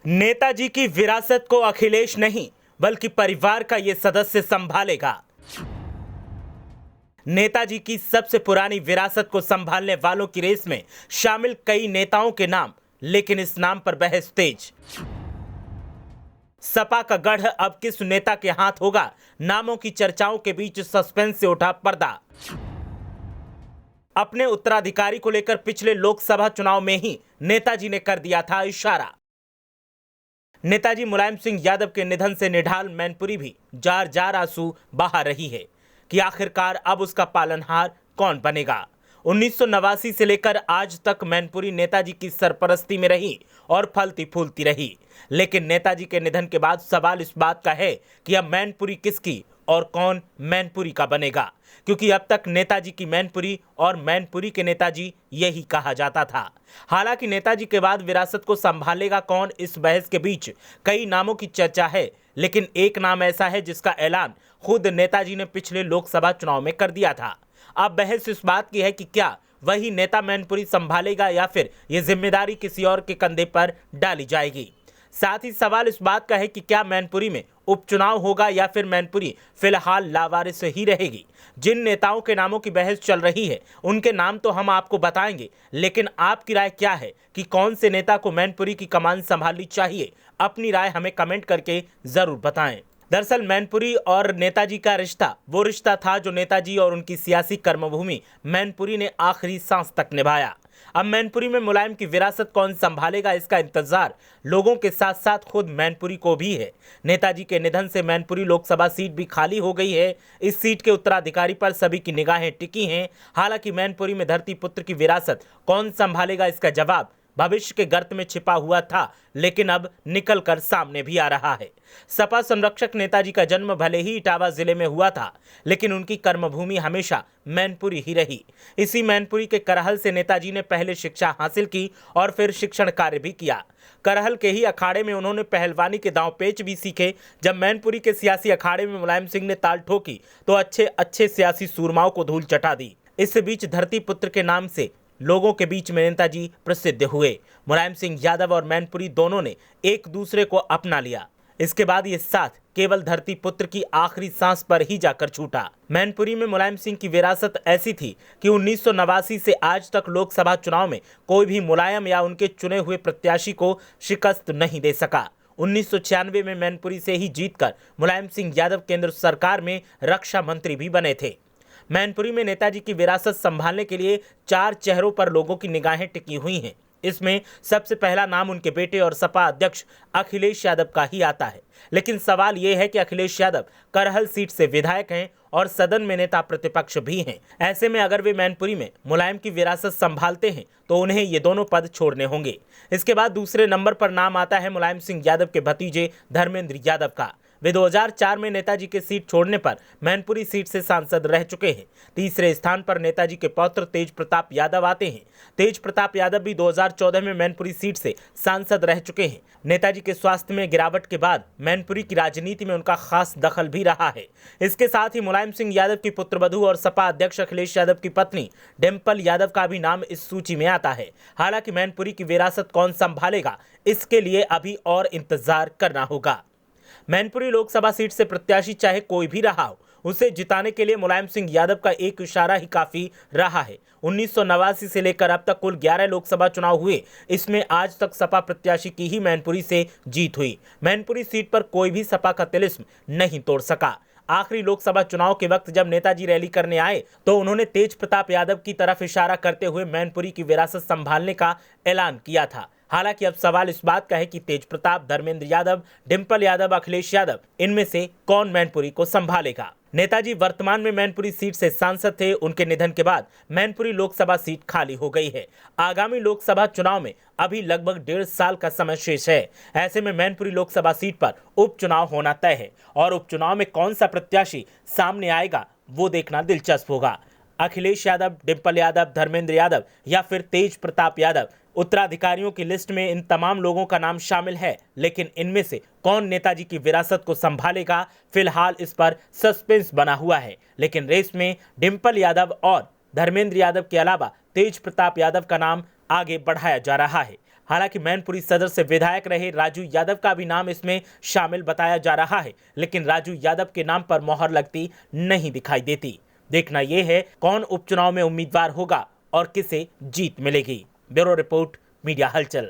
नेताजी की विरासत को अखिलेश नहीं बल्कि परिवार का ये सदस्य संभालेगा। नेताजी की सबसे पुरानी विरासत को संभालने वालों की रेस में शामिल कई नेताओं के नाम, लेकिन इस नाम पर बहस तेज। सपा का गढ़ अब किस नेता के हाथ होगा? नामों की चर्चाओं के बीच सस्पेंस से उठा पर्दा। अपने उत्तराधिकारी को लेकर पिछले लोकसभा चुनाव में ही नेताजी ने कर दिया था इशारा। नेताजी मुलायम सिंह यादव के निधन से निढाल मैनपुरी भी जार जार आंसू बहा रही है कि आखिरकार अब उसका पालनहार कौन बनेगा। 1989 से लेकर आज तक मैनपुरी नेताजी की सरपरस्ती में रही और फलती फूलती रही, लेकिन नेताजी के निधन के बाद सवाल इस बात का है कि अब मैनपुरी किसकी और कौन मैनपुरी का बनेगा, क्योंकि अब तक नेताजी की मैनपुरी और मैनपुरी के नेताजी यही कहा जाता था। हालांकि नेताजी के बाद विरासत को संभालेगा कौन, इस बहस के बीच कई नामों की चर्चा है, लेकिन एक नाम ऐसा है जिसका ऐलान खुद नेताजी ने पिछले लोकसभा चुनाव में कर दिया था। अब बहस इस बात की है कि क्या वही नेता मैनपुरी संभालेगा या फिर ये जिम्मेदारी किसी और के कंधे पर डाली जाएगी। साथ ही सवाल इस बात का है कि क्या मैनपुरी में उपचुनाव होगा या फिर मैनपुरी फिलहाल लावारिस ही रहेगी। जिन नेताओं के नामों की बहस चल रही है उनके नाम तो हम आपको बताएंगे, लेकिन आपकी राय क्या है कि कौन से नेता को मैनपुरी की कमान संभालनी चाहिए? अपनी राय हमें कमेंट करके जरूर बताएं। दरअसल मैनपुरी और नेताजी का रिश्ता वो रिश्ता था जो नेताजी और उनकी सियासी कर्मभूमि मैनपुरी ने आखिरी सांस तक निभाया। अब मैनपुरी में मुलायम की विरासत कौन संभालेगा, इसका इंतजार लोगों के साथ साथ खुद मैनपुरी को भी है। नेताजी के निधन से मैनपुरी लोकसभा सीट भी खाली हो गई है। इस सीट के उत्तराधिकारी पर सभी की निगाहें टिकी हैं। हालांकि मैनपुरी में धरती पुत्र की विरासत कौन संभालेगा, इसका जवाब भविष्य के गर्त में छिपा हुआ था, लेकिन अब निकलकर सामने भी आ रहा है। सपा संरक्षक नेताजी का जन्म भले ही इटावा जिले में हुआ था, लेकिन उनकी कर्मभूमि हमेशा मैनपुरी ही रही। इसी मैनपुरी के करहल से नेताजी ने पहले शिक्षा हासिल की और फिर शिक्षण कार्य भी किया। करहल के ही अखाड़े में उन्होंने पहलवानी के दांव पेच भी सीखे। जब मैनपुरी के सियासी अखाड़े में मुलायम सिंह ने ताल ठोकी तो अच्छे अच्छे सियासी सूरमाओं को धूल चटा दी। इस बीच धरती पुत्र के नाम से लोगों के बीच में नेताजी प्रसिद्ध हुए। मुलायम सिंह यादव और मैनपुरी दोनों ने एक दूसरे को अपना लिया। इसके बाद ये साथ केवल धरती पुत्र की आखिरी सांस पर ही जाकर छूटा। मैनपुरी में मुलायम सिंह की विरासत ऐसी थी कि 1989 से आज तक लोकसभा चुनाव में कोई भी मुलायम या उनके चुने हुए प्रत्याशी को शिकस्त नहीं दे सका। 1996 में मैनपुरी से ही जीतकर मुलायम सिंह यादव केंद्र सरकार में रक्षा मंत्री भी बने थे। मैनपुरी में नेताजी की विरासत संभालने के लिए 4 चेहरों पर लोगों की निगाहें टिकी हुई हैं। इसमें सबसे पहला नाम उनके बेटे और सपा अध्यक्ष अखिलेश यादव का ही आता है, लेकिन सवाल यह है कि अखिलेश यादव करहल सीट से विधायक हैं और सदन में नेता प्रतिपक्ष भी हैं। ऐसे में अगर वे मैनपुरी में मुलायम की विरासत संभालते हैं तो उन्हें ये दोनों पद छोड़ने होंगे। इसके बाद दूसरे नंबर पर नाम आता है मुलायम सिंह यादव के भतीजे धर्मेंद्र यादव का। वे 2004 में नेताजी के सीट छोड़ने पर मैनपुरी सीट से सांसद रह चुके हैं। तीसरे स्थान पर नेताजी के पौत्र तेज प्रताप यादव आते हैं। तेज प्रताप यादव भी 2014 में मैनपुरी सीट से सांसद रह चुके हैं। नेताजी के स्वास्थ्य में गिरावट के बाद मैनपुरी की राजनीति में उनका खास दखल भी रहा है। इसके साथ ही मुलायम सिंह यादव की पुत्रवधू और सपा अध्यक्ष अखिलेश यादव की पत्नी डिम्पल यादव का भी नाम इस सूची में आता है। हालांकि मैनपुरी की विरासत कौन संभालेगा, इसके लिए अभी और इंतजार करना होगा। मैनपुरी लोकसभा सीट से प्रत्याशी चाहे कोई भी रहा हो, उसे जिताने के लिए मुलायम सिंह यादव का एक इशारा ही काफी रहा है। 1989 से लेकर अब तक कुल 11 लोकसभा चुनाव हुए। इसमें आज तक सपा प्रत्याशी की ही मैनपुरी से जीत हुई। मैनपुरी सीट पर कोई भी सपा का तिलिस्म नहीं तोड़ सका। आखिरी लोकसभा चुनाव के वक्त जब नेताजी रैली करने आए तो उन्होंने तेज प्रताप यादव की तरफ इशारा करते हुए मैनपुरी की विरासत संभालने का ऐलान किया था। हालांकि अब सवाल इस बात का है कि तेज प्रताप, धर्मेंद्र यादव, डिम्पल यादव, अखिलेश यादव, इनमें से कौन मैनपुरी को संभालेगा। नेताजी वर्तमान में मैनपुरी सीट से सांसद थे। उनके निधन के बाद मैनपुरी लोकसभा सीट खाली हो गई है। आगामी लोकसभा चुनाव में अभी लगभग 1.5 साल का समय शेष है। ऐसे में मैनपुरी लोकसभा सीट पर उपचुनाव होना तय है और उपचुनाव में कौन सा प्रत्याशी सामने आएगा वो देखना दिलचस्प होगा। अखिलेश यादव, डिम्पल यादव, धर्मेंद्र यादव या फिर तेज प्रताप यादव, उत्तराधिकारियों की लिस्ट में इन तमाम लोगों का नाम शामिल है, लेकिन इनमें से कौन नेताजी की विरासत को संभालेगा, फिलहाल इस पर सस्पेंस बना हुआ है। लेकिन रेस में डिम्पल यादव और धर्मेंद्र यादव के अलावा तेज प्रताप यादव का नाम आगे बढ़ाया जा रहा है। हालांकि मैनपुरी सदर से विधायक रहे राजू यादव का भी नाम इसमें शामिल बताया जा रहा है, लेकिन राजू यादव के नाम पर मोहर लगती नहीं दिखाई देती। देखना यह है कौन उपचुनाव में उम्मीदवार होगा और किसे जीत मिलेगी। ब्यूरो रिपोर्ट, मीडिया हलचल।